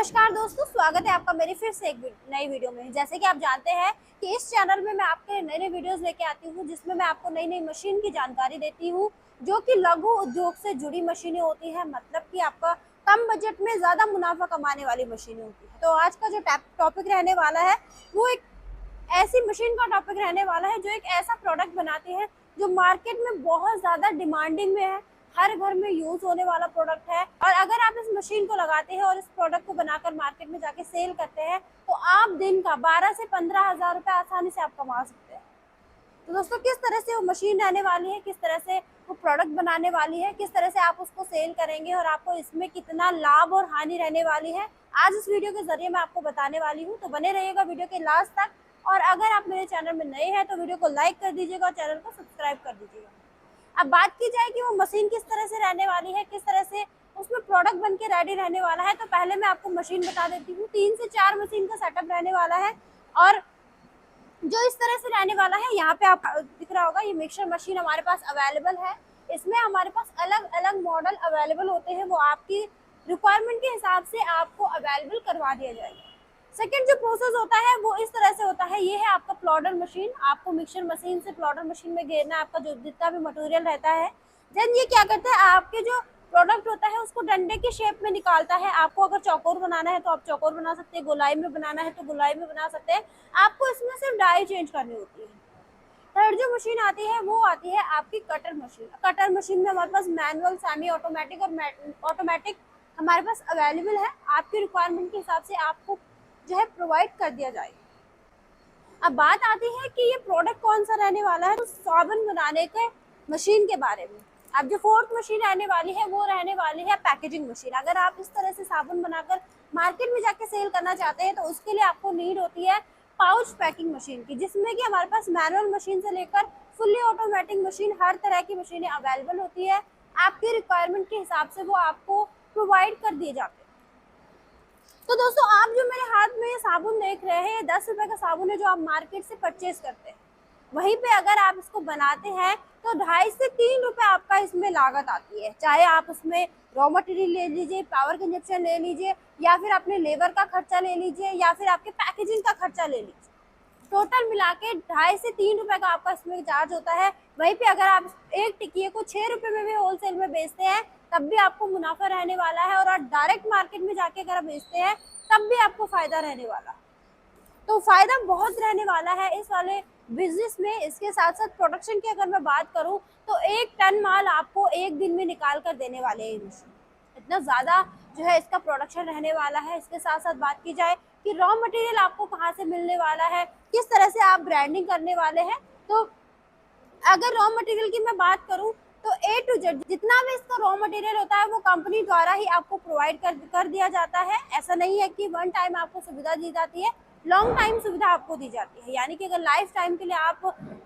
नमस्कार दोस्तों, स्वागत है आपका मेरी फिर से एक नई वीडियो में। जैसे कि आप जानते हैं कि इस चैनल में मैं आपके नए नए वीडियोस लेके आती हूँ, जिसमें मैं आपको नई नई मशीन की जानकारी देती हूँ, जो कि लघु उद्योग से जुड़ी मशीनें होती हैं। मतलब कि आपका कम बजट में ज़्यादा मुनाफा कमाने वाली मशीनें होती हैं। तो आज का जो टॉपिक रहने वाला है वो एक ऐसी मशीन का टॉपिक रहने वाला है जो एक ऐसा प्रोडक्ट बनाती है जो मार्केट में बहुत ज़्यादा डिमांडिंग में है, हर घर में यूज होने वाला प्रोडक्ट है। और अगर आप इस मशीन को लगाते हैं और इस प्रोडक्ट को बनाकर मार्केट में जाके सेल करते हैं तो आप दिन का 12 से 15,000 रुपए आसानी से आप कमा सकते हैं। तो दोस्तों, किस तरह से वो मशीन रहने वाली है, किस तरह से वो प्रोडक्ट बनाने वाली है, किस तरह से आप उसको सेल करेंगे और आपको इसमें कितना लाभ और हानि रहने वाली है, आज इस वीडियो के जरिए मैं आपको बताने वाली हूँ। तो बने रहिएगा वीडियो के लास्ट तक। और अगर आप मेरे चैनल में नए हैं तो वीडियो को लाइक कर दीजिएगा और चैनल को सब्सक्राइब कर दीजिएगा। अब बात की जाए कि वो मशीन किस तरह से रहने वाली है, किस तरह से उसमें प्रोडक्ट बन के रेडी रहने वाला है, तो पहले मैं आपको मशीन बता देती हूँ। 3 से 4 मशीन का सेटअप रहने वाला है और जो इस तरह से रहने वाला है, यहाँ पे आप दिख रहा होगा, ये मिक्सर मशीन हमारे पास अवेलेबल है। इसमें हमारे पास अलग अलग मॉडल अवेलेबल होते हैं, वो आपकी रिक्वायरमेंट के हिसाब से आपको अवेलेबल करवा दिया जाएगा। सेकेंड जो प्रोसेस होता है वो इस तरह से होता है, ये है आपका प्लॉटर मशीन। आपको मिक्सर मशीन से प्लॉटर मशीन में घेरना, आपका जो जितना भी मटेरियल रहता है, देन ये क्या करता है, आपके जो प्रोडक्ट होता है उसको डंडे के शेप में निकालता है। आपको अगर चौकोर बनाना है तो आप चौकोर बना सकते हैं, गोलाई में बनाना है तो गोलाई में बना सकते हैं। आपको इसमें सिर्फ डाई चेंज करनी होती है। थर्ड जो मशीन आती है वो आती है आपकी कटर मशीन। कटर मशीन में हमारे पास मैनुअल, सेमी ऑटोमेटिक और ऑटोमेटिक हमारे पास अवेलेबल है। आपकी रिक्वायरमेंट के हिसाब से आपको जो है प्रोवाइड कर दिया जाएगा। अब बात आती है कि ये प्रोडक्ट कौन सा रहने वाला है, तो साबुन बनाने के मशीन के बारे में। अब जो फोर्थ मशीन रहने वाली है वो रहने वाली है पैकेजिंग मशीन। अगर आप इस तरह से साबुन बनाकर मार्केट में जाके सेल करना चाहते हैं तो उसके लिए आपको नीड होती है पाउच पैकिंग मशीन की, जिसमें कि हमारे पास मैनुअल मशीन से लेकर फुल्ली ऑटोमेटिक मशीन, हर तरह की मशीनें अवेलेबल होती है। आपकी रिक्वायरमेंट के हिसाब से वो आपको प्रोवाइड कर दिए जाते हैं। तो दोस्तों, आप जो मेरे हाथ में ये साबुन देख रहे हैं, 10 रुपए का साबुन है जो आप मार्केट से परचेज करते हैं। वहीं पे अगर आप इसको बनाते हैं तो 2.5 से 3 रुपए आपका इसमें लागत आती है। चाहे आप उसमें रॉ मटेरियल ले लीजिए, पावर कंजप्शन ले लीजिए, या फिर अपने लेबर का खर्चा ले लीजिए, या फिर आपके पैकेजिंग का खर्चा ले लीजिए। टोटल मिला के 2.5 से 3 रुपए का आपका इसमें चार्ज होता है। वहीं पे अगर आप एक टिकिए को 6 रुपए में भी होलसेल में बेचते हैं तब भी आपको मुनाफा रहने वाला है, और डायरेक्ट मार्केट में जाके अगर आप बेचते हैं तब भी आपको फायदा रहने वाला है। तो फायदा बहुत रहने वाला है इस वाले बिजनेस में। इसके साथ साथ प्रोडक्शन की अगर मैं बात करूं तो 1 टन माल आपको एक दिन में निकाल कर देने वाले हैं मशीन। इतना ज़्यादा जो है इसका प्रोडक्शन रहने वाला है। इसके साथ साथ बात की जाए कि रॉ मटेरियल आपको कहाँ से मिलने वाला है, किस तरह से आप ब्रांडिंग करने वाले हैं, तो अगर रॉ मटेरियल की मैं बात करूं तो ए टू जेड जितना भी इसका रॉ मटेरियल होता है वो कंपनी द्वारा ही आपको प्रोवाइड कर दिया जाता है। ऐसा नहीं है कि वन टाइम आपको सुविधा दी जाती है, लॉन्ग टाइम सुविधा आपको दी जाती है। यानी कि अगर लाइफ टाइम के लिए आप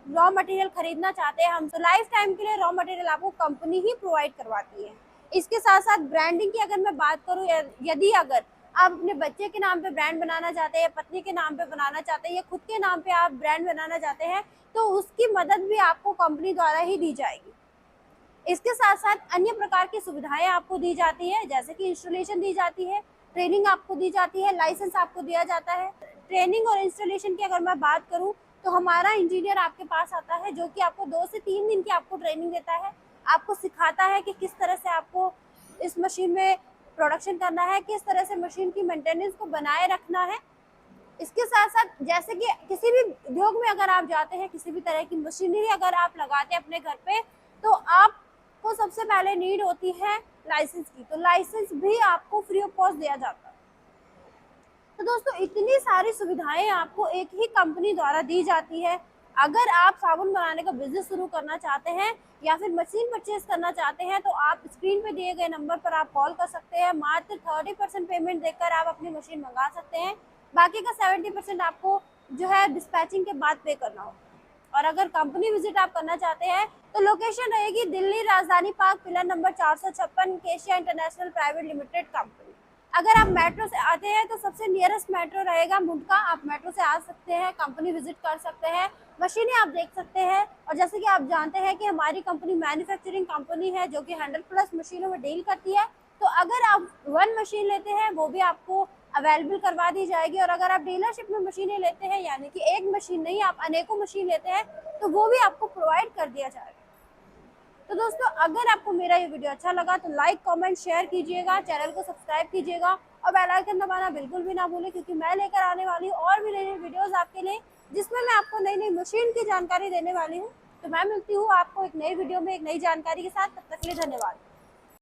रॉ मटेरियल खरीदना चाहते हैं हम, तो लाइफ टाइम के लिए रॉ मटेरियल आपको कंपनी ही प्रोवाइड करवाती है। इसके साथ साथ ब्रांडिंग की अगर मैं बात करूँ, यदि अगर आप अपने बच्चे के नाम पे ब्रांड बनाना चाहते हैं, पत्नी के नाम पे बनाना चाहते हैं, या खुद के नाम पे आप ब्रांड बनाना चाहते हैं, तो उसकी मदद भी आपको कंपनी द्वारा ही दी जाएगी। इसके साथ साथ अन्य प्रकार की सुविधाएं आपको दी जाती है, जैसे कि इंस्टॉलेशन दी जाती है, ट्रेनिंग आपको दी जाती है, लाइसेंस आपको दिया जाता है। ट्रेनिंग और इंस्टॉलेशन की अगर मैं बात करूं तो हमारा इंजीनियर आपके पास आता है, जो कि आपको 2 से 3 दिन की आपको ट्रेनिंग देता है, आपको सिखाता है कि किस तरह से आपको इस मशीन में प्रोडक्शन करना है, किस तरह से मशीन की मेंटेनेंस को बनाए रखना है। इसके साथ साथ जैसे कि किसी भी उद्योग में अगर आप जाते हैं, किसी भी तरह की मशीनरी अगर आप लगाते हैं अपने घर पे, तो आपको सबसे पहले नीड होती है लाइसेंस की। तो लाइसेंस भी आपको फ्री ऑफ कॉस्ट दिया जाता है। तो दोस्तों, इतनी सारी सुविधाएं आपको एक ही कंपनी द्वारा दी जाती है। अगर आप साबुन बनाने का बिजनेस शुरू करना चाहते हैं या फिर मशीन परचेज करना चाहते हैं तो आप स्क्रीन पे दिए गए नंबर पर आप कॉल कर सकते हैं। मात्र 30% पेमेंट देकर आप अपनी मशीन मंगा सकते हैं। बाकी का 70% आपको जो है डिस्पैचिंग के बाद पे करना होगा। और अगर कंपनी विजिट आप करना चाहते हैं तो लोकेशन रहेगी Delhi Rajdhani park, pillar number 456, केशिया इंटरनेशनल प्राइवेट लिमिटेड कंपनी। अगर आप मेट्रो से आते हैं तो सबसे नियरेस्ट मेट्रो रहेगा मुंडका। आप मेट्रो से आ सकते हैं, कंपनी विजिट कर सकते हैं, मशीनें आप देख सकते हैं। और जैसे कि आप जानते हैं कि हमारी कंपनी मैन्युफैक्चरिंग कंपनी है जो कि 100+ मशीनों में डील करती है। तो अगर आप 1 मशीन लेते हैं वो भी आपको अवेलेबल करवा दी जाएगी। और अगर आप डीलरशिप में मशीनें लेते हैं, यानी कि एक मशीन नहीं आप अनेकों मशीन लेते हैं, तो वो भी आपको प्रोवाइड कर दिया जाएगा। तो दोस्तों, अगर आपको मेरा ये वीडियो अच्छा लगा तो लाइक कमेंट शेयर कीजिएगा, चैनल को सब्सक्राइब कीजिएगा और बेल आइकन दबाना बिल्कुल भी ना भूलें, क्योंकि मैं लेकर आने वाली हूँ और भी नई नई वीडियोस आपके लिए, जिसमें मैं आपको नई नई मशीन की जानकारी देने वाली हूँ। तो मैं मिलती हूँ आपको एक नई वीडियो में एक नई जानकारी के साथ। तब तक के लिए धन्यवाद।